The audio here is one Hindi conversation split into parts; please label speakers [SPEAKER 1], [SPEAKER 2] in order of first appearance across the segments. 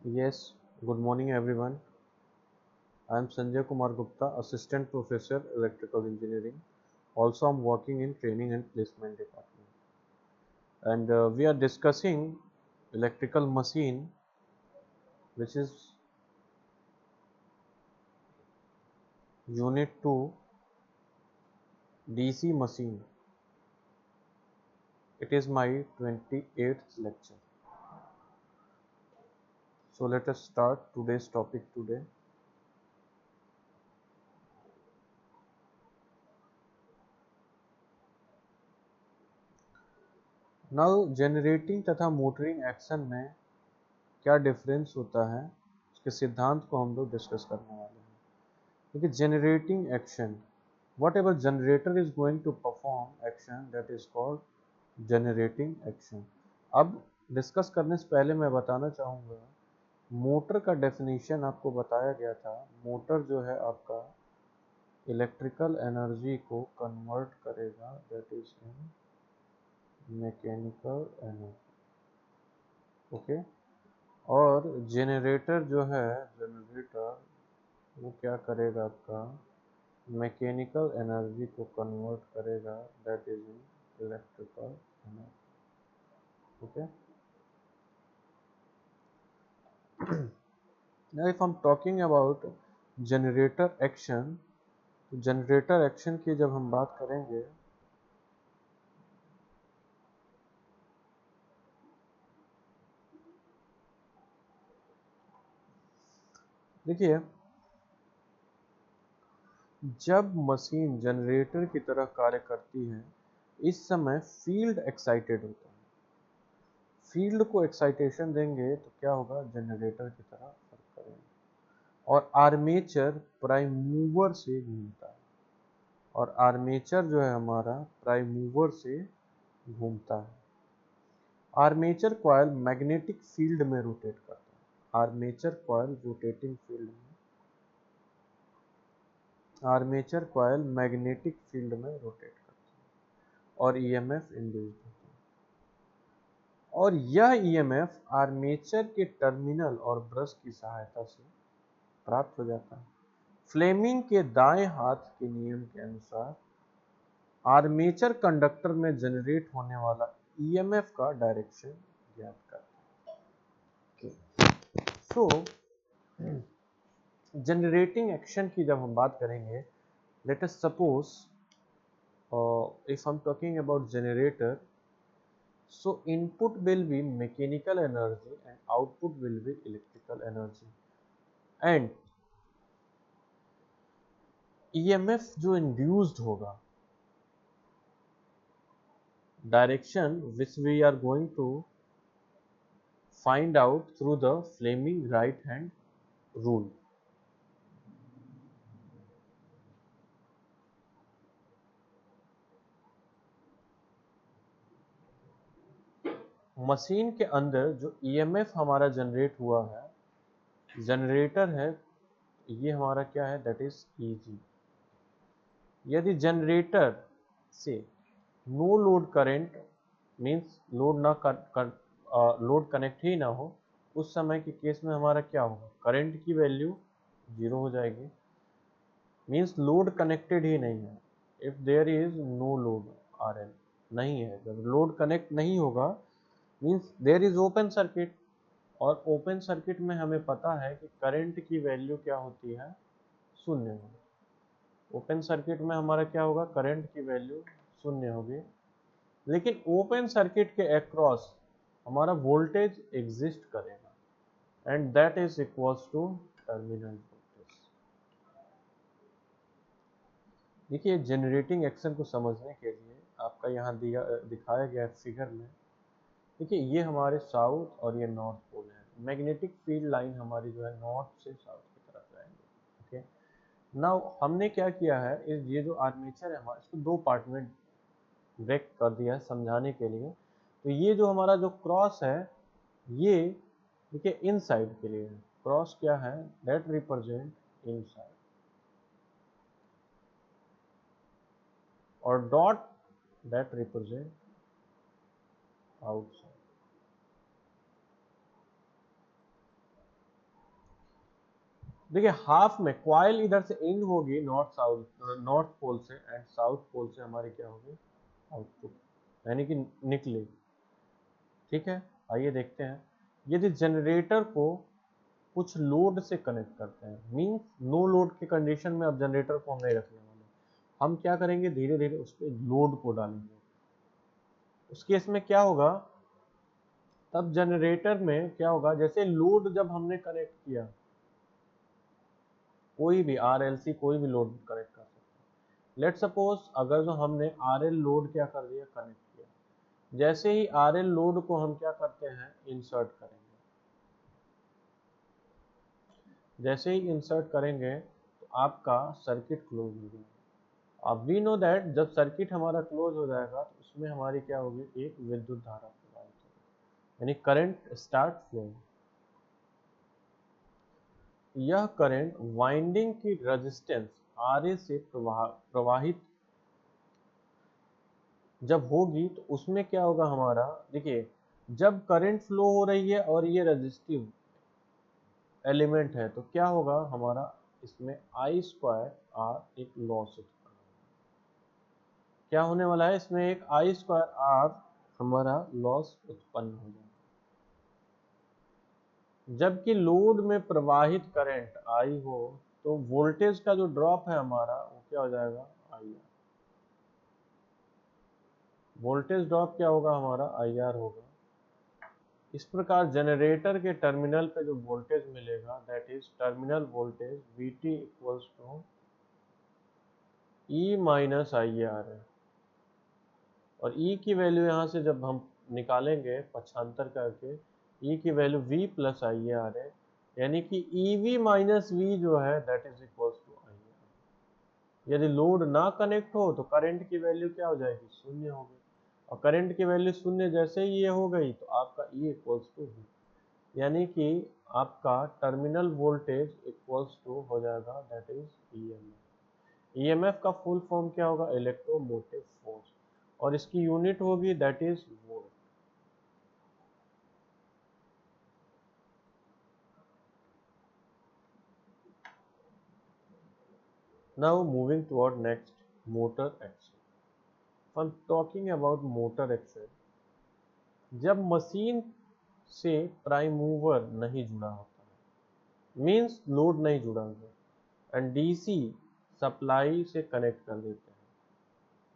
[SPEAKER 1] Yes, good morning everyone. I am Sanjay Kumar Gupta, Assistant Professor Electrical Engineering. Also, I'm working in Training and Placement Department. And we are discussing electrical machine, which is Unit 2 DC machine. It is my 28th lecture. So let us start today's topic today. Now, generating तथा मोटरिंग एक्शन में क्या डिफरेंस होता है, उसके सिद्धांत को हम लोग डिस्कस करने वाले हैं. देखिए, generating action, whatever generator is going to perform action, that is called generating action. अब डिस्कस करने से पहले मैं बताना चाहूँगा, मोटर का डेफिनेशन आपको बताया गया था. मोटर जो है आपका इलेक्ट्रिकल एनर्जी को कन्वर्ट करेगा, that is in mechanical energy. Okay. और जनरेटर जो है, जनरेटर वो क्या करेगा, आपका मैकेनिकल एनर्जी को कन्वर्ट करेगा, that is in electrical energy. Okay. Now if I'm talking about generator action, तो जनरेटर एक्शन की जब हम बात करेंगे, देखिए, जब मशीन जनरेटर की तरह कार्य करती है, इस समय फील्ड एक्साइटेड होता है. फील्ड को एक्साइटेशन देंगे तो क्या होगा, जनरेटर की तरह वर्क करेगा. और आर्मेचर प्राइम मूवर से घूमता है. और आर्मेचर जो है हमारा प्राइम मूवर से घूमता है. आर्मेचर कॉइल मैग्नेटिक फील्ड में रोटेट करता है. आर्मेचर कॉइल रोटेटिंग फील्ड में, आर्मेचर कॉइल मैग्नेटिक फील्ड में रोटेट करता है और ईएमएफ इंड्यूस्ड होता है. और यह ईएमएफ आर्मेचर के टर्मिनल और ब्रश की सहायता से प्राप्त हो जाता है. फ्लेमिंग के दाएं हाथ के नियम के अनुसार आर्मेचर कंडक्टर में जनरेट होने वाला ईएमएफ का डायरेक्शन ज्ञात करता है. सो जनरेटिंग एक्शन की जब हम बात करेंगे, let us suppose if I'm talking about generator, so input will be mechanical energy and output will be electrical energy. And EMF जो induced होगा, direction which we are going to find out through the Fleming right hand rule. Machine के अंदर जो EMF हमारा जनरेट हुआ है, जनरेटर है, ये हमारा क्या है, दैट इज EG. यदि जनरेटर से no load current means load connect ही ना हो, उस समय के केस में हमारा क्या होगा, करंट की वैल्यू 0 हो जाएगी. मीन्स लोड कनेक्टेड ही नहीं है. If there is no load RL नहीं है, जब लोड कनेक्ट नहीं होगा means there is open circuit. और ओपन सर्किट में हमें पता है कि करंट की वैल्यू क्या होती है, 0 होगी. ओपन सर्किट में हमारा क्या होगा, करंट की वैल्यू 0 होगी. लेकिन ओपन सर्किट के अक्रॉस हमारा वोल्टेज एग्जिस्ट करेगा and that is equals to terminal voltage. देखिए, जनरेटिंग एक्शन को समझने के लिए आपका यहाँ दिखाया गया फिगर में, देखिए ये हमारे साउथ और ये नॉर्थ पोल है. मैग्नेटिक फील्ड लाइन हमारी जो है नॉर्थ से साउथ की तरफ जाएंगे. ओके. नाउ हमने क्या किया है, ये जो आर्मेचर है हमारा, इसको दो पार्ट में ब्रेक कर दिया है समझाने के लिए. तो ये जो हमारा जो क्रॉस है, ये देखिए इनसाइड के लिए है. क्रॉस क्या है, दैट रिप्रेजेंट इनसाइड. और डॉट दैट रिप्रेजेंट आउटसाइड. देखिए हाफ में क्वाइल इधर से इन होगी नॉर्थ पोल से, एंड साउथ पोल से हमारी क्या होगी, आउटपुट, यानी कि निकलेगी। ठीक है, आइए देखते हैं। यदि जनरेटर को कुछ लोड से कनेक्ट करते हैं, मींस नो लोड के कंडीशन में अब जनरेटर को हम नहीं रखने वाले, हम क्या करेंगे, धीरे धीरे उस पर लोड को डालेंगे। उस केस में क्या होगा, तब जनरेटर में क्या होगा, जैसे लोड जब हमने कनेक्ट किया, कोई भी आरएलसी कोई भी लोड कनेक्ट कर सकते हैं। लेट सपोज अगर जो हमने आरएल लोड क्या कर दिया, कनेक्ट किया, जैसे ही आरएल लोड को हम क्या करते हैं, इंसर्ट करेंगे, जैसे ही इंसर्ट करेंगे तो आपका सर्किट क्लोज हो जाएगा। अब वी नो दैट जब सर्किट हमारा क्लोज हो जाएगा तो उसमें हमारी क्या होगी, एक विद्युत धारा प्रवाहित होगी, यानी करंट स्टार्ट फ्लोइंग। यह करंट वाइंडिंग की रेजिस्टेंस आरए से प्रवाहित जब होगी तो उसमें क्या होगा हमारा, देखिए जब करंट फ्लो हो रही है और ये रेजिस्टिव एलिमेंट है तो क्या होगा हमारा, इसमें आई स्क्वायर आर एक लॉस उत्पन्न, क्या होने वाला है, इसमें एक आई स्क्वायर आर हमारा लॉस उत्पन्न हो जाएगा। जबकि लोड में प्रवाहित करंट आई हो तो वोल्टेज का जो ड्रॉप है हमारा वो क्या हो जाएगा, आई आर। वोल्टेज ड्रॉप क्या होगा हमारा, आई आर होगा। इस प्रकार जनरेटर के टर्मिनल पे जो वोल्टेज मिलेगा, that is terminal voltage Vt equals to E minus I R है। और E की वैल्यू यहाँ से जब हम निकालेंगे पक्षांतर करके, E की value V plus I R है, यानी कि EV माइनस V जो है that is equals to I R. यदि लोड ना कनेक्ट हो तो करंट की वैल्यू क्या हो जाएगी, शून्य होगी, और करंट की वैल्यू शून्य जैसे ही ये हो गई तो आपका E इक्वल्स टू V, यानी कि आपका टर्मिनल वोल्टेज इक्वल्स टू हो जाएगा दैट इज ईएमएफ। ईएमएफ का फुल फॉर्म क्या होगा, इलेक्ट्रोमोटिव फोर्स, और इसकी यूनिट होगी that is volt. Now moving toward next, motor action. I'm talking about motor action, जब मशीन से प्राइम मूवर नहीं जुड़ा होता है, मींस लोड नहीं जुड़ा हुआ, एंड डीसी सप्लाई से कनेक्ट कर देते हैं,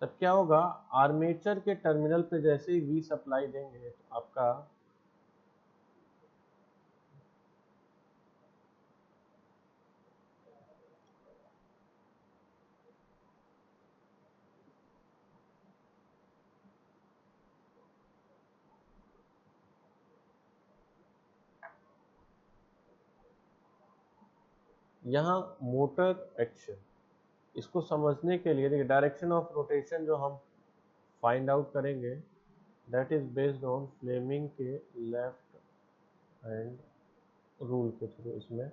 [SPEAKER 1] तब क्या होगा, आर्मेचर के टर्मिनल पे जैसे ही वी सप्लाई देंगे तो आपका यहाँ मोटर एक्शन, इसको समझने के लिए देखिए डायरेक्शन ऑफ रोटेशन जो हम फाइंड आउट करेंगे, that is based on Fleming के लेफ्ट हैंड रूल के थ्रू इसमें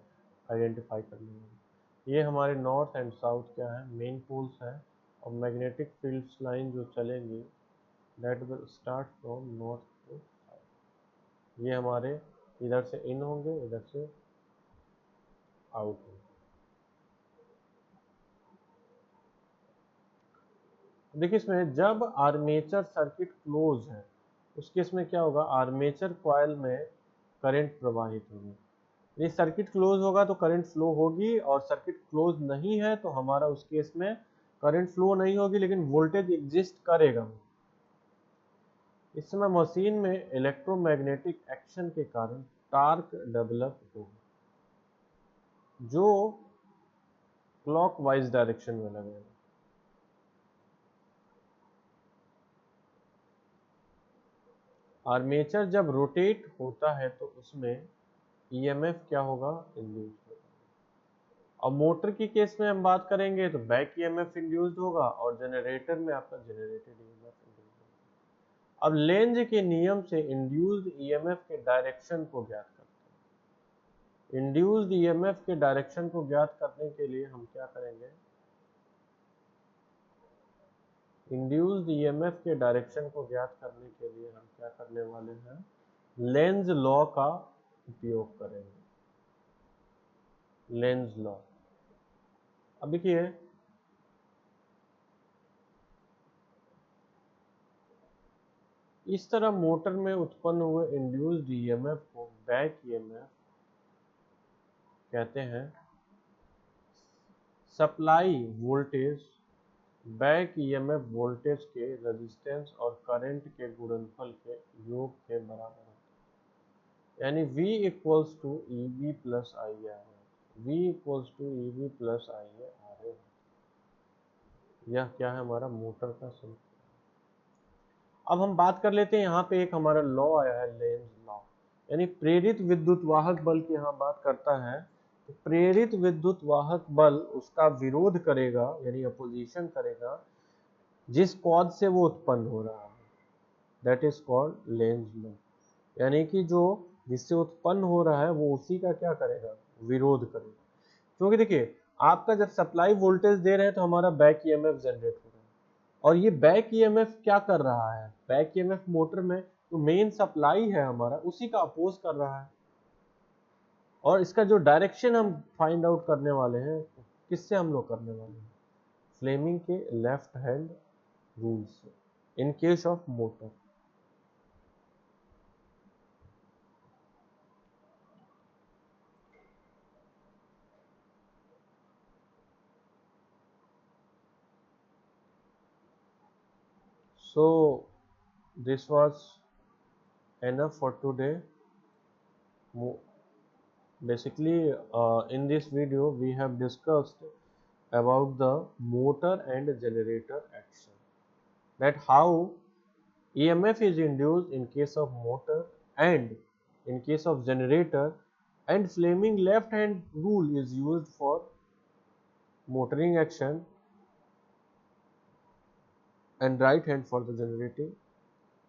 [SPEAKER 1] आइडेंटिफाई कर लेंगे। ये हमारे नॉर्थ एंड साउथ क्या है, मेन पोल्स है, और मैग्नेटिक फील्ड्स लाइन जो चलेंगी that will start from north to south. ये हमारे इधर से इन होंगे, इधर से आउट होंगे। देखिए इसमें जब आर्मेचर सर्किट क्लोज है उस केस में क्या होगा, आर्मेचर कॉइल में करंट प्रवाहित होगी। ये सर्किट क्लोज होगा तो करंट फ्लो होगी, और सर्किट क्लोज नहीं है तो हमारा उस केस में करंट फ्लो नहीं होगी लेकिन वोल्टेज एग्जिस्ट करेगा। इस समय मशीन में इलेक्ट्रोमैग्नेटिक एक्शन के कारण टार्क डेवलप होगा जो क्लॉकवाइज डायरेक्शन में लगेगा। आर्मेचर जब रोटेट होता है तो उसमें ईएमएफ क्या होगा, इंड्यूस होगा। और मोटर की केस में हम बात करेंगे तो बैक ईएमएफ इंड्यूस्ड होगा, और जनरेटर में आपका जनरेटेड ईएमएफ इंड्यूस्ड होगा। अब लेंज के नियम से इंड्यूस्ड ईएमएफ के डायरेक्शन को ज्ञात करते हैं। इंड्यूस्ड ईएमएफ के डायरेक्शन को ज्ञात करने के लिए हम क्या करेंगे, इंड्यूस्ड ईएमएफ के डायरेक्शन को ज्ञात करने के लिए हम क्या करने वाले हैं, लेंज लॉ का उपयोग करेंगे। Lenz law. अब देखिए इस तरह मोटर में उत्पन्न हुए इंड्यूस्ड ईएमएफ को बैक ईएमएफ कहते हैं। Supply voltage back EMF voltage के रेजिस्टेंस और करंट के गुणनफल के योग के बराबर है, यानी V equals to EB plus IA। V equals to EB plus IA। यह क्या है हमारा मोटर का समीकरण। अब हम बात कर लेते हैं, यहाँ पे एक हमारा लॉ आया है लेंज लॉ, यानी प्रेरित विद्युत वाहक बल की यहाँ बात करता है। तो प्रेरित विद्युत वाहक बल उसका विरोध करेगा यानी अपोजिशन करेगा जिस कॉज से वो उत्पन्न हो रहा है, that is called Lenz law. यानी कि जो जिससे उत्पन्न हो रहा है वो उसी का क्या करेगा, विरोध करेगा। क्योंकि देखिए आपका जब सप्लाई वोल्टेज दे रहे हैं तो हमारा बैक ईएमएफ जनरेट हो रहा है, और ये बैक ईएमएफ क्या कर रहा है, बैक ईएमएफ मोटर में जो मेन सप्लाई है हमारा उसी का अपोज कर रहा है। और इसका जो डायरेक्शन हम फाइंड आउट करने वाले हैं किससे हम लोग करने वाले हैं, फ्लेमिंग के लेफ्ट हैंड रूल से in case of motor. So this was enough for today. Basically in this video we have discussed about the motor and generator action, that how EMF is induced in case of motor and in case of generator, and Fleming left hand rule is used for motoring action and right hand for the generating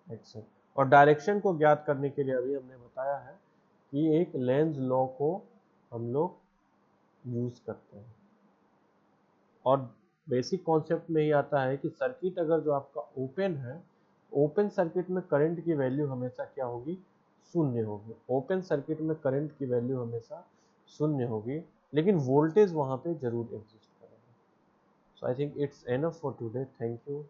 [SPEAKER 1] action। और डायरेक्शन को ज्ञात करने के लिए अभी हमने बताया है कि एक लेंज लॉ को हम लोग यूज करते हैं। और बेसिक कॉन्सेप्ट में ही आता है कि सर्किट अगर जो आपका ओपन है, ओपन सर्किट में करंट की वैल्यू हमेशा क्या होगी, शून्य होगी। ओपन सर्किट में करंट की वैल्यू हमेशा शून्य होगी, लेकिन वोल्टेज वहां पे जरूर एग्जिस्ट करेगा। So I think it's enough for today. Thank you.